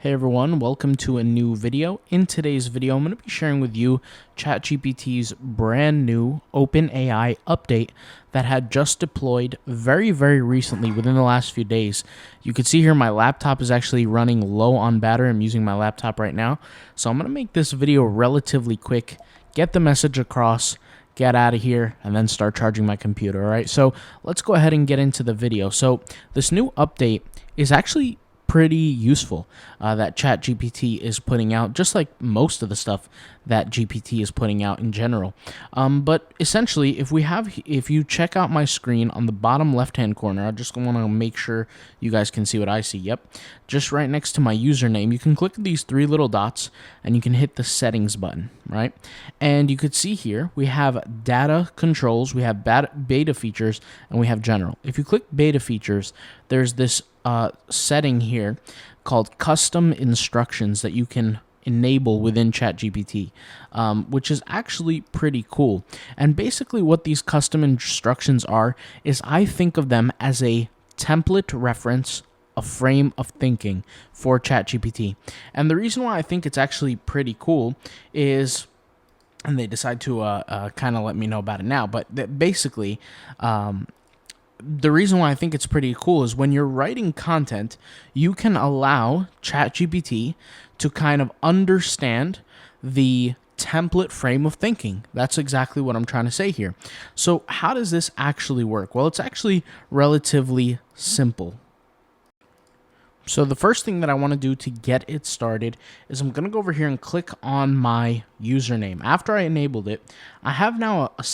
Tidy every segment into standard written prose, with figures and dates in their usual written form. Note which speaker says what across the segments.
Speaker 1: Hey everyone, welcome to a new video. In today's video, I'm going to be sharing with you ChatGPT's brand new OpenAI update that had just deployed very recently within the last few days. You can see here my laptop is actually running low on battery. I'm using my laptop right now. So I'm going to make this video relatively quick, get the message across, get out of here, and then start charging my computer. All right, so let's go ahead and get into the video. So this new update is actually pretty useful that ChatGPT is putting out, just like most of the stuff that GPT is putting out in general. But essentially, if you check out my screen on the bottom left-hand corner, I just want to make sure you guys can see what I see. Yep, just right next to my username, you can click these three little dots and you can hit the settings button, right? And you could see here we have data controls, we have beta features, and we have general. If you click beta features, there's this setting here called custom instructions that you can enable within ChatGPT, which is actually pretty cool. And basically what these custom instructions are is I think of them as a template reference, a frame of thinking for ChatGPT. And the reason why I think it's actually pretty cool is, and they decide to kind of let me know about it now, but basically, the reason why I think it's pretty cool is when you're writing content, you can allow ChatGPT to kind of understand the template frame of thinking. That's exactly what I'm trying to say here. So how does this actually work? Well, it's actually relatively simple. So the first thing that I want to do to get it started is I'm going to go over here and click on my username. After I enabled it, I have now a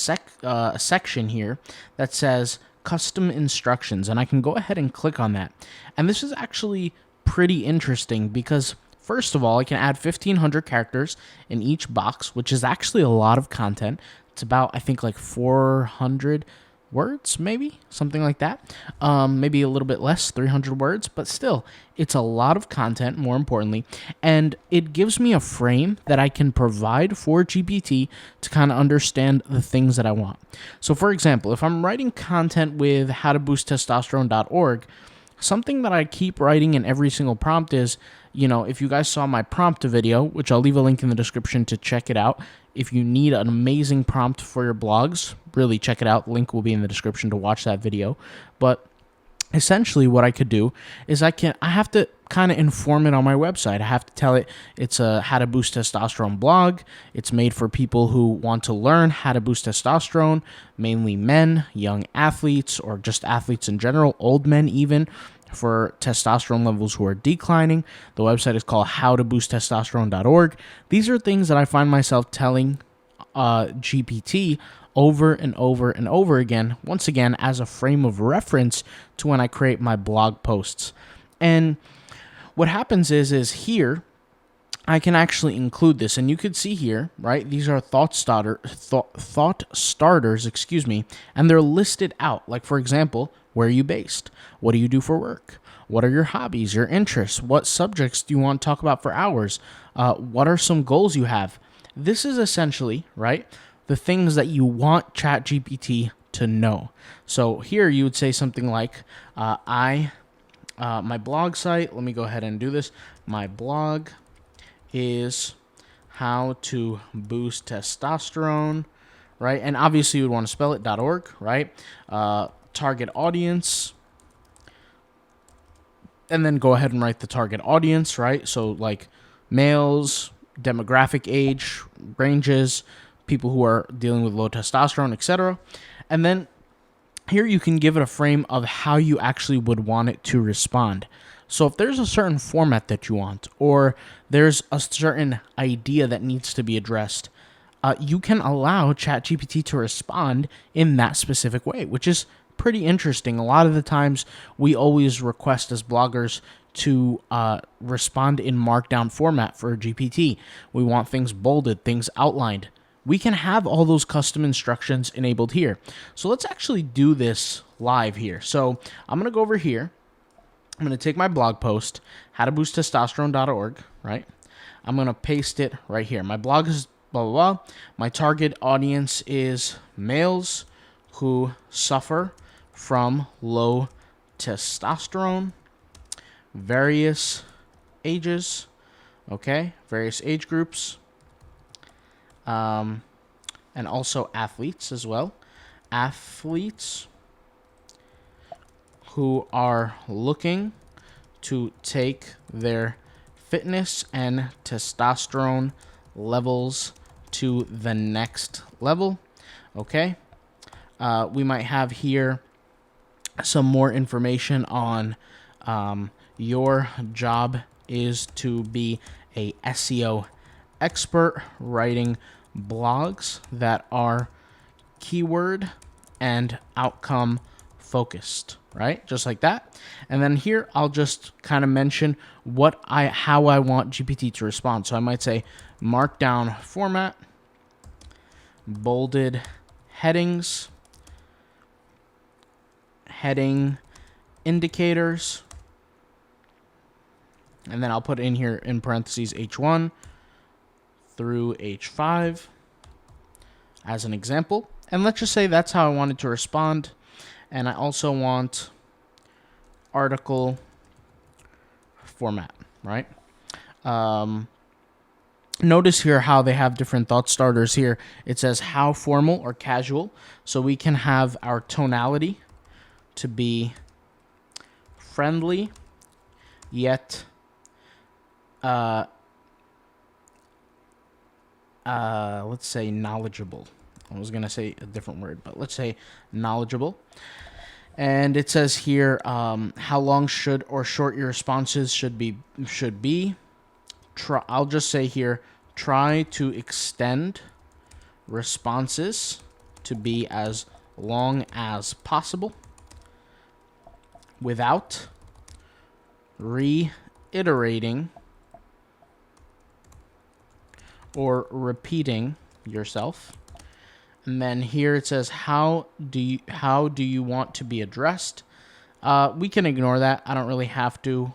Speaker 1: section here that says custom instructions, and I can go ahead and click on that. And this is actually pretty interesting because first of all, I can add 1,500 characters in each box, which is actually a lot of content. It's about, I think, like 400 words, maybe something like that. Maybe a little bit less, 300 words, but still, it's a lot of content, more importantly, and it gives me a frame that I can provide for GPT to kind of understand the things that I want. So for example, if I'm writing content with howtoboosttestosterone.org, something that I keep writing in every single prompt is, you know, if you guys saw my prompt video, which I'll leave a link in the description to check it out. If you need an amazing prompt for your blogs, really check it out. Link will be in the description to watch that video. But essentially what I could do is I have to kind of inform it on my website. I have to tell it it's a how to boost testosterone blog. It's made for people who want to learn how to boost testosterone, mainly men, young athletes, or just athletes in general, old men even, for testosterone levels who are declining. The website is called howtoboosttestosterone.org. These are things that I find myself telling GPT over and over and over again, once again, as a frame of reference to when I create my blog posts. And what happens is here, I can actually include this, and you could see here, right? These are thought starters, excuse me, and they're listed out. Like, for example, where are you based? What do you do for work? What are your hobbies, your interests? What subjects do you want to talk about for hours? What are some goals you have? This is essentially, right, the things that you want ChatGPT to know. So here you would say something like, my blog site, let me go ahead and do this. My blog is how to boost testosterone, right? And obviously you would want to spell it .org, right? Target audience, and then go ahead and write the target audience, right? So like males, demographic age ranges, people who are dealing with low testosterone, etc. And then here you can give it a frame of how you actually would want it to respond. So if there's a certain format that you want, or there's a certain idea that needs to be addressed, you can allow ChatGPT to respond in that specific way, which is pretty interesting. A lot of the times we always request as bloggers to respond in markdown format for GPT. We want things bolded, things outlined. We can have all those custom instructions enabled here. So let's actually do this live here. So I'm going to go over here. I'm going to take my blog post, howtoboosttestosterone.org, right? I'm going to paste it right here. My blog is blah, blah, blah. My target audience is males who suffer from low testosterone, various ages, okay, various age groups, and also athletes as well. Athletes who are looking to take their fitness and testosterone levels to the next level. Okay. We might have here some more information on your job is to be a SEO expert, writing blogs that are keyword and outcome focused, right? Just like that. And then here I'll just kind of mention how I want GPT to respond. So I might say markdown format, bolded headings, heading indicators, and then I'll put in here in parentheses H1 through H5 as an example. And let's just say that's how I wanted to respond. And I also want article format, right? Notice here how they have different thought starters here. It says how formal or casual. So we can have our tonality to be friendly, yet let's say knowledgeable. I was going to say a different word, but let's say knowledgeable. And it says here how long should or short your responses should be. I'll just say here, try to extend responses to be as long as possible without reiterating or repeating yourself. And then here it says, how do you want to be addressed? We can ignore that. I don't really have to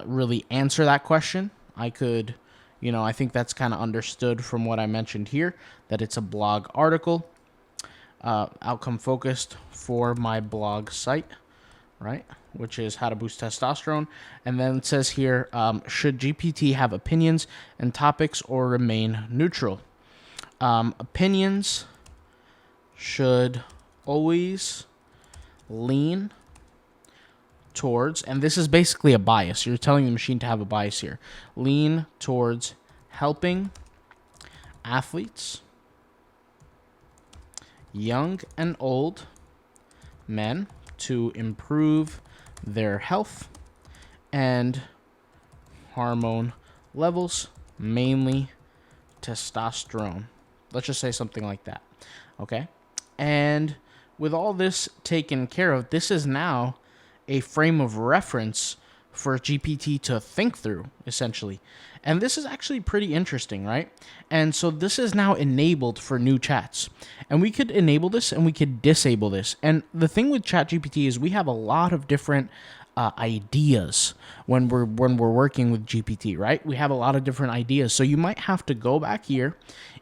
Speaker 1: really answer that question. I could, I think that's kind of understood from what I mentioned here, that it's a blog article, outcome focused for my blog site, right? Which is how to boost testosterone. And then it says here, should GPT have opinions and topics or remain neutral? Opinions should always lean towards, and this is basically a bias. You're telling the machine to have a bias here. Lean towards helping athletes, young and old men, to improve their health and hormone levels, mainly testosterone. Let's just say something like that. Okay. And with all this taken care of, this is now a frame of reference for GPT to think through, essentially. And this is actually pretty interesting, right? And so this is now enabled for new chats. And we could enable this and we could disable this. And the thing with ChatGPT is we have a lot of different ideas when we're working with GPT, right? We have a lot of different ideas. So you might have to go back here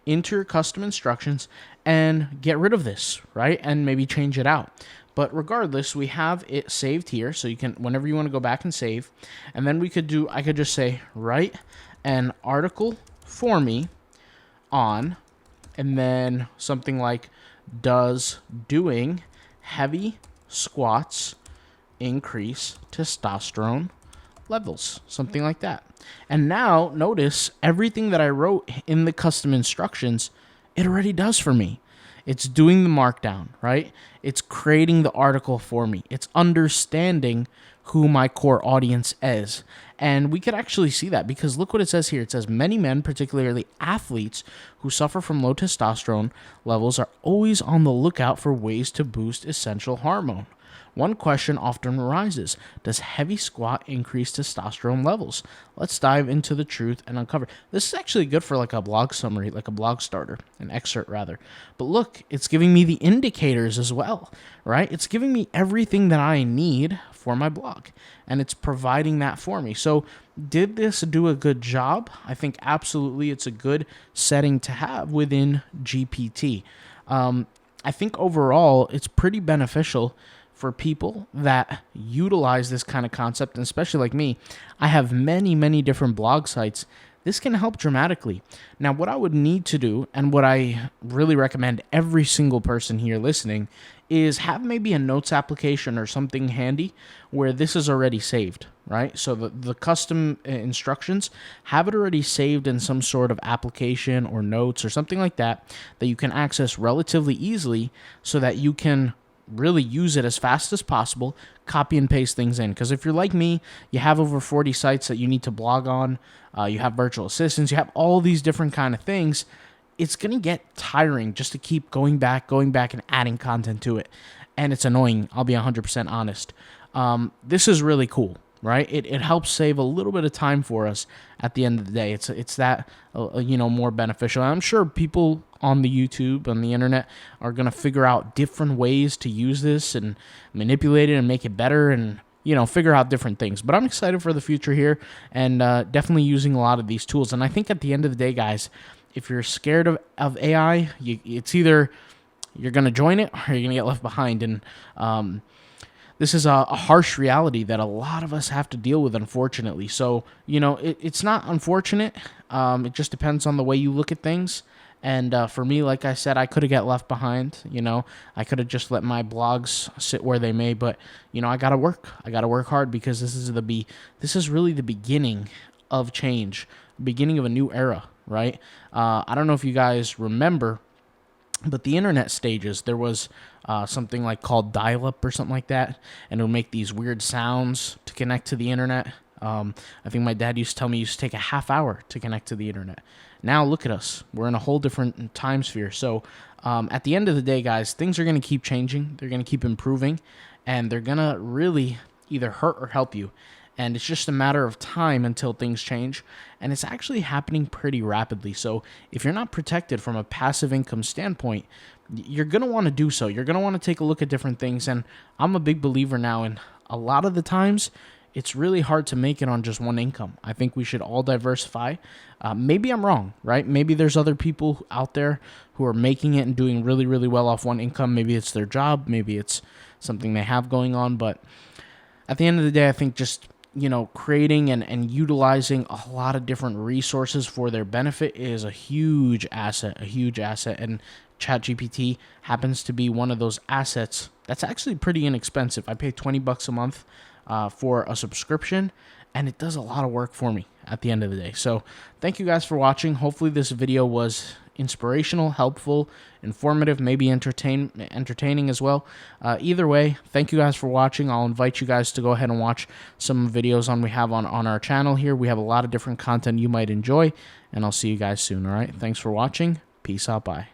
Speaker 1: into your custom instructions and get rid of this, right? And maybe change it out. But regardless, we have it saved here. So you can, whenever you want to go back and save, and then I could just say, write an article for me on, and then something like, does doing heavy squats increase testosterone levels? Something like that. And now notice everything that I wrote in the custom instructions, it already does for me. It's doing the markdown, right? It's creating the article for me. It's understanding who my core audience is. And we could actually see that because look what it says here. It says many men, particularly athletes who suffer from low testosterone levels, are always on the lookout for ways to boost essential hormone. One question often arises: does heavy squat increase testosterone levels? Let's dive into the truth and uncover. This is actually good for like a blog summary, like a blog starter, an excerpt rather. But look, it's giving me the indicators as well, right? It's giving me everything that I need for my blog, and it's providing that for me. So did this do a good job? I think absolutely it's a good setting to have within GPT. I think overall it's pretty beneficial for people that utilize this kind of concept, and especially like me, I have many, many different blog sites. This can help dramatically. Now, what I would need to do, and what I really recommend every single person here listening, is have maybe a notes application or something handy where this is already saved, right? So the custom instructions, have it already saved in some sort of application or notes or something like that you can access relatively easily, so that you can really use it as fast as possible, copy and paste things in. Because if you're like me, you have over 40 sites that you need to blog on, you have virtual assistants, you have all these different kind of things, it's going to get tiring just to keep going back and adding content to it. And it's annoying, I'll be 100% honest. This is really cool, right? It helps save a little bit of time for us at the end of the day. It's that, more beneficial. I'm sure people on the YouTube, on the internet, are going to figure out different ways to use this and manipulate it and make it better and, figure out different things. But I'm excited for the future here, and definitely using a lot of these tools. And I think at the end of the day, guys, if you're scared of AI, it's either you're going to join it or you're going to get left behind. And this is a harsh reality that a lot of us have to deal with, unfortunately. So, it's not unfortunate. It just depends on the way you look at things. And for me, like I said, I could have got left behind. I could have just let my blogs sit where they may. But, I got to work. I got to work hard, because this is really the beginning of change, beginning of a new era, right? I don't know if you guys remember, but the internet stages, there was something like called dial-up or something like that, and it would make these weird sounds to connect to the internet. I think my dad used to tell me it used to take a half hour to connect to the internet. Now look at us. We're in a whole different time sphere. So at the end of the day, guys, things are going to keep changing. They're going to keep improving, and they're going to really either hurt or help you. And it's just a matter of time until things change. And it's actually happening pretty rapidly. So if you're not protected from a passive income standpoint, you're going to want to do so. You're going to want to take a look at different things. And I'm a big believer now in a lot of the times, it's really hard to make it on just one income. I think we should all diversify. Maybe I'm wrong, right? Maybe there's other people out there who are making it and doing really, really well off one income. Maybe it's their job. Maybe it's something they have going on. But at the end of the day, I think just creating and utilizing a lot of different resources for their benefit is a huge asset, and ChatGPT happens to be one of those assets that's actually pretty inexpensive. I pay $20 a month for a subscription, and it does a lot of work for me at the end of the day. So thank you guys for watching. Hopefully this video was inspirational, helpful, informative, maybe entertaining as well. Either way, thank you guys for watching. I'll invite you guys to go ahead and watch some videos we have on our channel here. We have a lot of different content you might enjoy, and I'll see you guys soon. All right, thanks for watching. Peace out. Bye.